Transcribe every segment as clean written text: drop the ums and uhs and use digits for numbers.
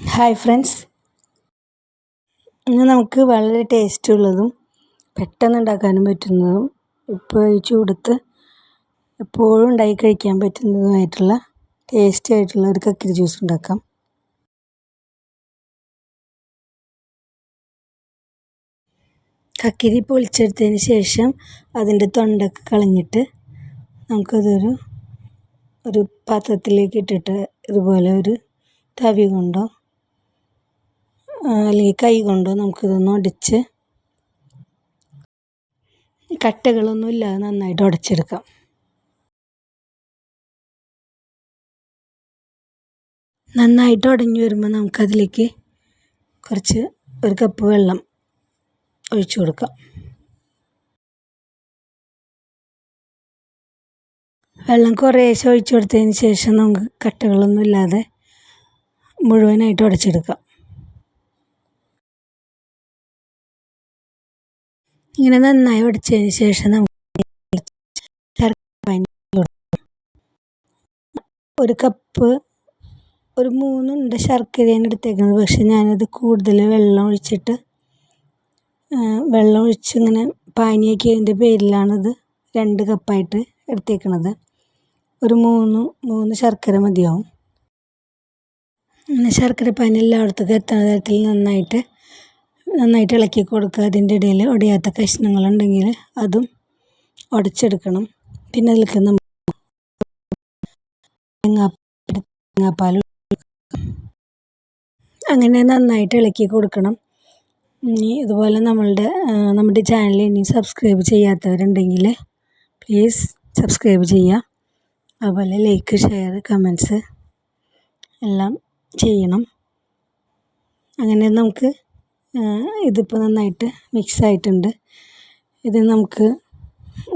Hi friends, ഇന്ന് നമുക്ക് വളരെ ടേസ്റ്റുള്ളതും പെട്ടെന്ന് ഉണ്ടാക്കാനും പറ്റുന്നതും ഇപ്പോൾ ഈ ചൂടത്ത് എപ്പോഴും ഉണ്ടാക്കി കഴിക്കാൻ പറ്റുന്നതുമായിട്ടുള്ള ടേസ്റ്റി ആയിട്ടുള്ള ഒരു കക്കിരി ജ്യൂസ് ഉണ്ടാക്കാം. കക്കിരി പൊളിച്ചെടുത്തതിന് ശേഷം അതിൻ്റെ തൊണ്ടൊക്കെ കളഞ്ഞിട്ട് നമുക്കതൊരു പാത്രത്തിലേക്ക് ഇട്ടിട്ട് ഇതുപോലെ ഒരു തവി കൊണ്ടോ അല്ലെങ്കിൽ കൈ കൊണ്ടോ നമുക്കിതൊന്ന് ഉടച്ച് കട്ടകളൊന്നും ഇല്ലാതെ നന്നായിട്ട് ഉടച്ചെടുക്കാം. നന്നായിട്ട് ഉടഞ്ഞു വരുമ്പോൾ നമുക്കതിലേക്ക് ഒരു കപ്പ് വെള്ളം ഒഴിച്ചു കൊടുക്കാം. വെള്ളം കുറേശ്ശെ ഒഴിച്ചു കൊടുത്തതിന് ശേഷം നമുക്ക് കട്ടകളൊന്നും ഇല്ലാതെ മുഴുവനായിട്ട് ഉടച്ചെടുക്കാം. ഇങ്ങനെ നന്നായി ഉടച്ചതിന് ശേഷം നമുക്ക് ഒരു കപ്പ് 3 ഉണ്ട ശർക്കരയാണ് എടുത്തേക്കുന്നത്. പക്ഷെ ഞാനത് കൂടുതൽ വെള്ളം ഒഴിച്ച് ഇങ്ങനെ പാനിയാക്കിയതിൻ്റെ പേരിലാണത് 2 കപ്പായിട്ട് എടുത്തേക്കണത്. ഒരു 3 ശർക്കര മതിയാവും. അങ്ങനെ ശർക്കര പാനി എല്ലായിടത്തേക്കും എത്തുന്ന തരത്തിൽ നന്നായിട്ട് ഇളക്കി കൊടുക്കുക. അതിൻ്റെ ഇടയിൽ ഉടയാത്ത കഷ്ണങ്ങളുണ്ടെങ്കിൽ അതും ഉടച്ചെടുക്കണം. പിന്നെ അതിലേക്ക് നമ്മൾ തേങ്ങാപ്പാൽ അങ്ങനെ നന്നായിട്ട് ഇളക്കി കൊടുക്കണം. ഇതുപോലെ നമ്മുടെ ചാനൽ ഇനി സബ്സ്ക്രൈബ് ചെയ്യാത്തവരുണ്ടെങ്കിൽ പ്ലീസ് സബ്സ്ക്രൈബ് ചെയ്യുക. അതുപോലെ ലൈക്ക്, ഷെയർ, കമൻറ്റ്സ് എല്ലാം ചെയ്യണം. അങ്ങനെ നമുക്ക് ഇതിപ്പോൾ നന്നായിട്ട് മിക്സ് ആയിട്ടുണ്ട്. ഇത് നമുക്ക്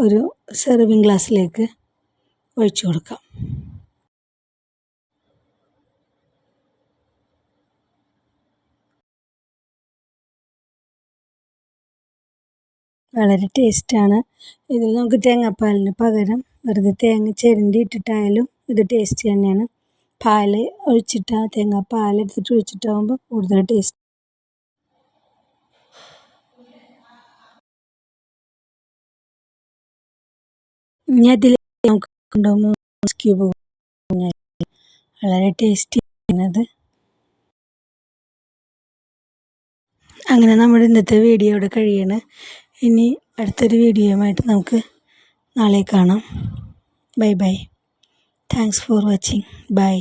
ഒരു സെർവിങ് ഗ്ലാസ്സിലേക്ക് ഒഴിച്ചു കൊടുക്കാം. വളരെ ടേസ്റ്റാണ്. ഇതിൽ നമുക്ക് തേങ്ങാപ്പാലിന് പകരം വെറുതെ തേങ്ങ ചിരണ്ടി ഇട്ടിട്ടായാലും ഇത് ടേസ്റ്റ് തന്നെയാണ്. തേങ്ങാപ്പാൽ എടുത്തിട്ട് ഒഴിച്ചിട്ടാകുമ്പോൾ കൂടുതൽ ടേസ്റ്റ്. ഇനി അതിൽ നമുക്ക് ക്യൂബ് വളരെ ടേസ്റ്റി ആണത്. അങ്ങനെ നമ്മുടെ ഇന്നത്തെ വീഡിയോ ഇവിടെ കഴിയാണ്. ഇനി അടുത്തൊരു വീഡിയോയുമായിട്ട് നമുക്ക് നാളെ കാണാം. Bye bye. Thanks for watching. By.